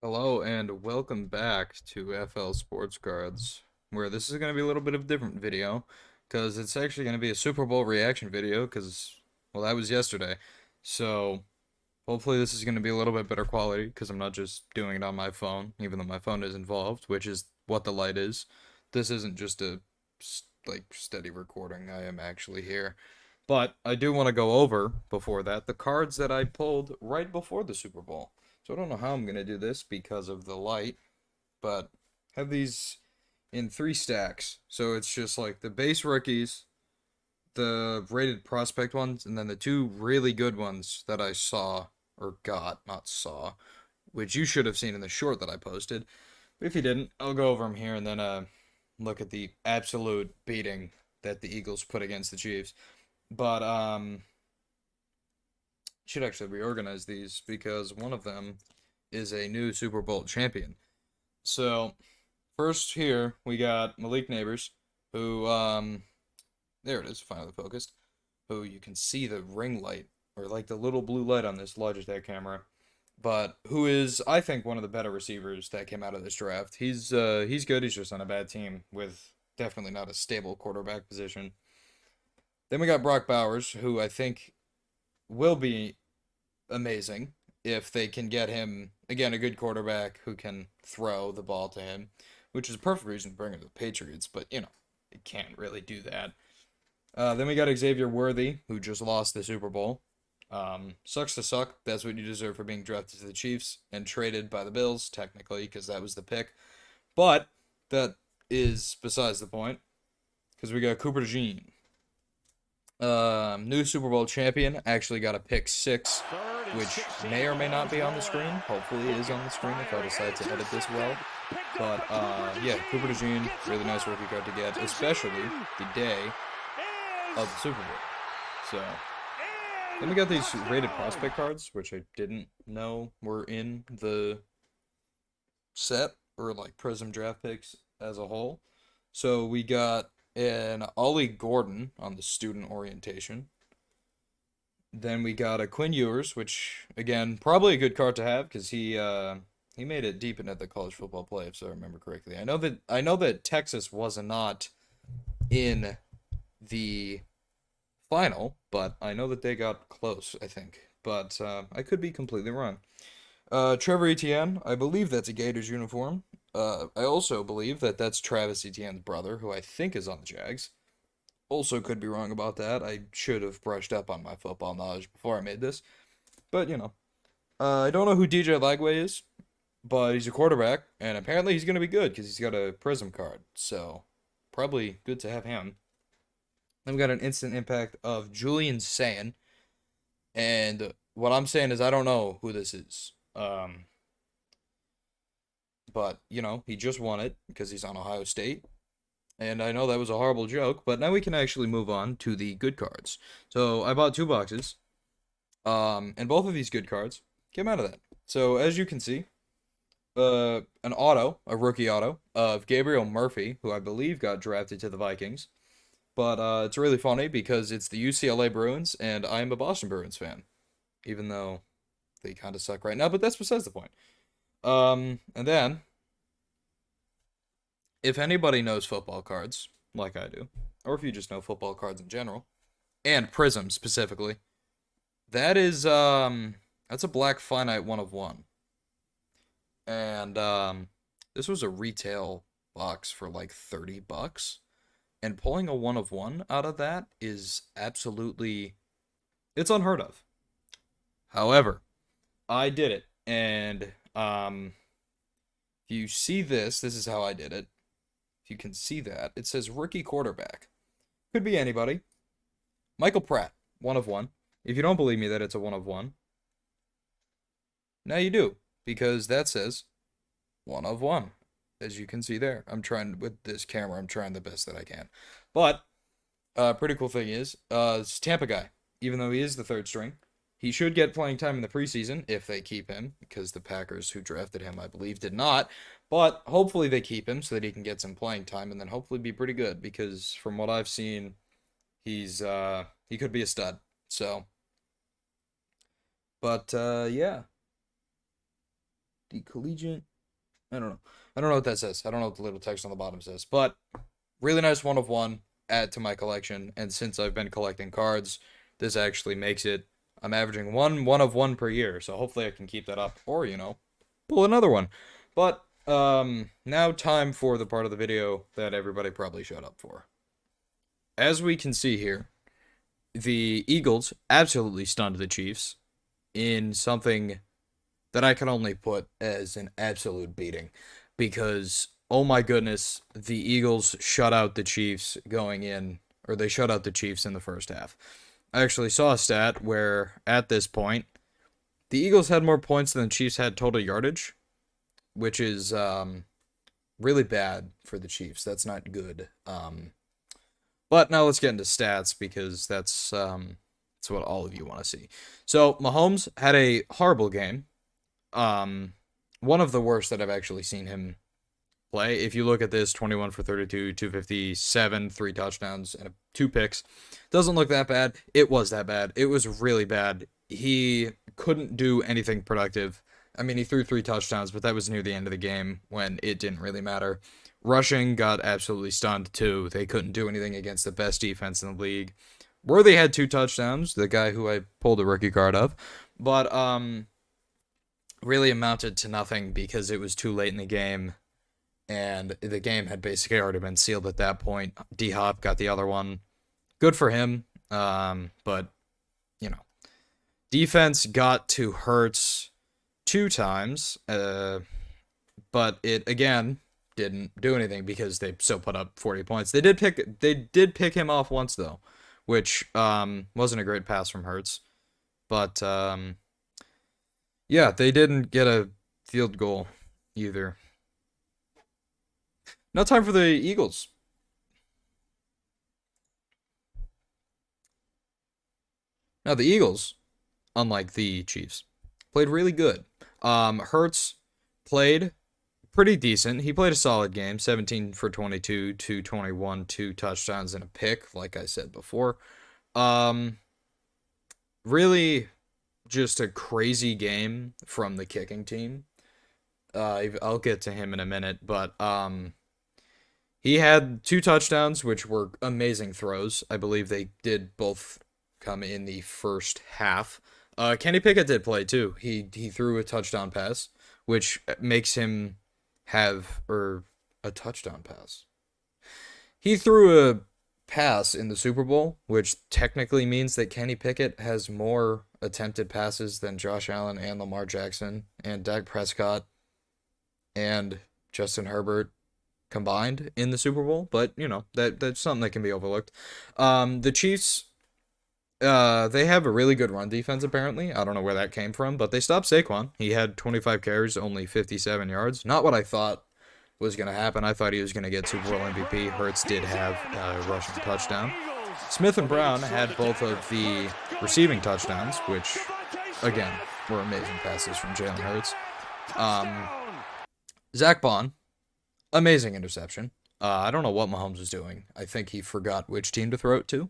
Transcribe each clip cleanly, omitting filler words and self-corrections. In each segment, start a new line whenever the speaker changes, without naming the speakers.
Hello and welcome back to FL Sports Cards, where this is going to be a little bit of a different video, because it's actually going to be a Super Bowl reaction video, well, that was yesterday. So, hopefully this is going to be a little bit better quality, because I'm not just doing it on my phone, even though my phone is involved, which is what the light is. This isn't just a, steady recording, I am actually here. But I do want to go over, before that, the cards that I pulled right before the Super Bowl. So I don't know how I'm going to do this because of the light, but have these in three stacks. So it's just like the base rookies, the rated prospect ones, and then the two really good ones that I saw, or got, not saw, which you should have seen in the short that I posted. But if you didn't, I'll go over them here and then look at the absolute beating that the Eagles put against the Chiefs. But should actually reorganize these because one of them is a new Super Bowl champion. So first here we got Malik Neighbors, who there it is, finally focused. Who you can see the ring light or like the little blue light on this Logitech camera, but who is I think one of the better receivers that came out of this draft. He's good. He's just on a bad team with definitely not a stable quarterback position. Then we got Brock Bowers, who I think will be amazing if they can get him again a good quarterback who can throw the ball to him, which is a perfect reason to bring him to the Patriots. But you can't really do that. Then we got Xavier Worthy, who just lost the Super Bowl. Sucks to suck. That's what you deserve for being drafted to the Chiefs and traded by the Bills, technically, because that was the pick. But that is besides the point, because we got Cooper DeJean, new Super Bowl champion, actually got a pick six, which may or may not be on the screen. Hopefully it is on the screen if I decide to edit this well. But yeah, Cooper DeJean, really nice rookie card to get, especially the day of the Super Bowl. So then we got these rated prospect cards, which I didn't know were in the set or like Prism draft picks as a whole. So we got an Ollie Gordon on the student orientation. Then we got a Quinn Ewers, which again probably a good card to have because he made it deep into the college football playoffs, if I remember correctly. I know that Texas was not in the final, but I know that they got close. I think, but I could be completely wrong. Trevor Etienne, I believe that's a Gators uniform. I also believe that that's Travis Etienne's brother, who I think is on the Jags. Also, could be wrong about that. I should have brushed up on my football knowledge before I made this. But, I don't know who DJ Lagway is, but he's a quarterback, and apparently he's going to be good because he's got a Prism card. So, probably good to have him. Then we got an instant impact of Julian Sayin, and what I'm saying is I don't know who this is. But, he just won it because he's on Ohio State. And I know that was a horrible joke, but now we can actually move on to the good cards. So I bought two boxes, and both of these good cards came out of that. So as you can see, an auto, a rookie auto of Gabriel Murphy, who I believe got drafted to the Vikings. But it's really funny because it's the UCLA Bruins, and I'm a Boston Bruins fan, even though they kind of suck right now. But that's besides the point. And then if anybody knows football cards, like I do, or if you just know football cards in general, and Prism specifically, that is that's a black finite 1 of 1. And this was a retail box for like $30. And pulling a 1 of 1 out of that is absolutely it's unheard of. However, I did it. And if you see this is how I did it. If you can see that, it says rookie quarterback. Could be anybody. Michael Pratt, 1 of 1. If you don't believe me that it's a 1 of 1, now you do, because that says 1 of 1, as you can see there. I'm trying with this camera, I'm trying the best that I can. But pretty cool thing is, it's Tampa guy. Even though he is the third string, he should get playing time in the preseason if they keep him, because the Packers who drafted him, I believe, did not. But hopefully they keep him so that he can get some playing time and then hopefully be pretty good, because from what I've seen, he could be a stud. So, but yeah. The collegiate. I don't know. I don't know what that says. I don't know what the little text on the bottom says. But really nice 1 of 1. Add to my collection. And since I've been collecting cards, this actually makes it. I'm averaging 1 of 1 per year. So hopefully I can keep that up. Or, pull another one. But now time for the part of the video that everybody probably showed up for. As we can see here, the Eagles absolutely stunned the Chiefs in something that I can only put as an absolute beating, because oh my goodness, the Eagles shut out the Chiefs going in, or they shut out the Chiefs in the first half. I actually saw a stat where at this point the Eagles had more points than the Chiefs had total yardage, which is really bad for the Chiefs. That's not good. But now let's get into stats, because that's what all of you want to see. So Mahomes had a horrible game. One of the worst that I've actually seen him play. If you look at this, 21 for 32, 257, 3 touchdowns, and 2 picks. Doesn't look that bad. It was that bad. It was really bad. He couldn't do anything productive. I mean, he threw 3 touchdowns, but that was near the end of the game when it didn't really matter. Rushing got absolutely stunned, too. They couldn't do anything against the best defense in the league. Worthy had 2 touchdowns, the guy who I pulled a rookie card of. But, really amounted to nothing because it was too late in the game, and the game had basically already been sealed at that point. D-Hop got the other one. Good for him, but, defense got to Hurts 2 times, but it, again, didn't do anything because they still put up 40 points. They did pick him off once, though, which wasn't a great pass from Hurts, but yeah, they didn't get a field goal either. Now time for the Eagles. Now the Eagles, unlike the Chiefs, played really good. Hurts played pretty decent. He played a solid game, 17 for 22, 221, 2 touchdowns and a pick, like I said before. Really just a crazy game from the kicking team. I'll get to him in a minute, but he had 2 touchdowns, which were amazing throws. I believe they did both come in the first half. Kenny Pickett did play too. He threw a touchdown pass, which makes him have a touchdown pass. He threw a pass in the Super Bowl, which technically means that Kenny Pickett has more attempted passes than Josh Allen and Lamar Jackson and Dak Prescott and Justin Herbert combined in the Super Bowl, but that's something that can be overlooked. The Chiefs, they have a really good run defense apparently. I don't know where that came from, but they stopped Saquon. He had 25 carries, only 57 yards. Not what I thought was going to happen. I thought he was going to get Super Bowl MVP. Hurts did have a rushing touchdown. Smith and Brown had both of the receiving touchdowns, which, again, were amazing passes from Jalen Hurts. Zach Bond, amazing interception. I don't know what Mahomes was doing. I think he forgot which team to throw it to.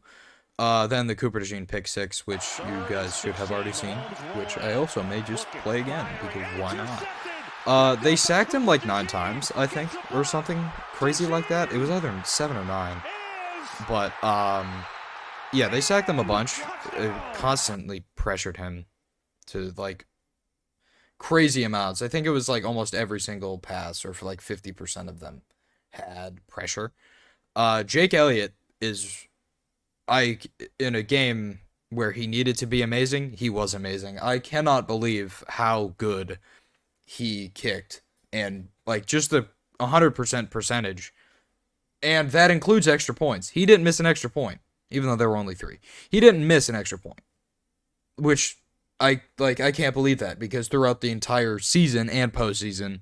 Then the Cooper DeJean pick 6, which you guys should have already seen, which I also may just play again, because why not? They sacked him like 9 times, I think, or something crazy like that. It was either 7 or 9. But, yeah, they sacked him a bunch. It constantly pressured him to, like, crazy amounts. I think it was, like, almost every single pass, or for, like, 50% of them had pressure. Jake Elliott is, in a game where he needed to be amazing, he was amazing. I cannot believe how good he kicked, and, like, just the 100% percentage. And that includes extra points. He didn't miss an extra point, even though there were only 3. He didn't miss an extra point, which I can't believe that, because throughout the entire season and postseason,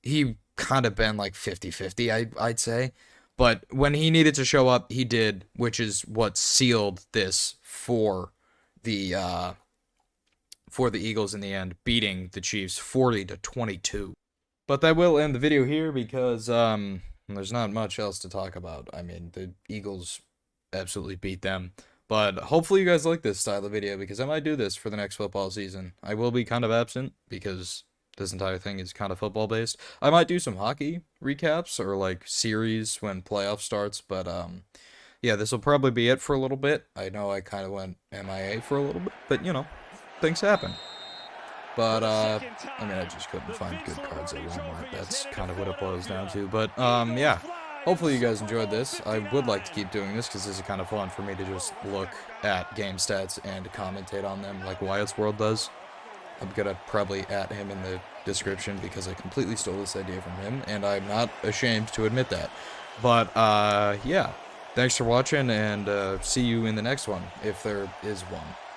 he kind of been like 50-50, I'd say. But when he needed to show up, he did, which is what sealed this for the Eagles in the end, beating the Chiefs 40-22. But that will end the video here, because there's not much else to talk about. I mean, the Eagles absolutely beat them. But hopefully you guys like this style of video, because I might do this for the next football season. I will be kind of absent because this entire thing is kind of football based. I might do some hockey recaps or like series when playoff starts, but yeah, this will probably be it for a little bit. I know I kind of went MIA for a little bit, but you know, things happen. But I mean, I just couldn't find good cards at Walmart. That's kind of what it boils down to. But yeah, hopefully you guys enjoyed this. I would like to keep doing this because this is kind of fun for me to just look at game stats and commentate on them like Wyatt's World does. I'm gonna probably at him in the description because I completely stole this idea from him, and I'm not ashamed to admit that. But yeah, thanks for watching, and see you in the next one, if there is one.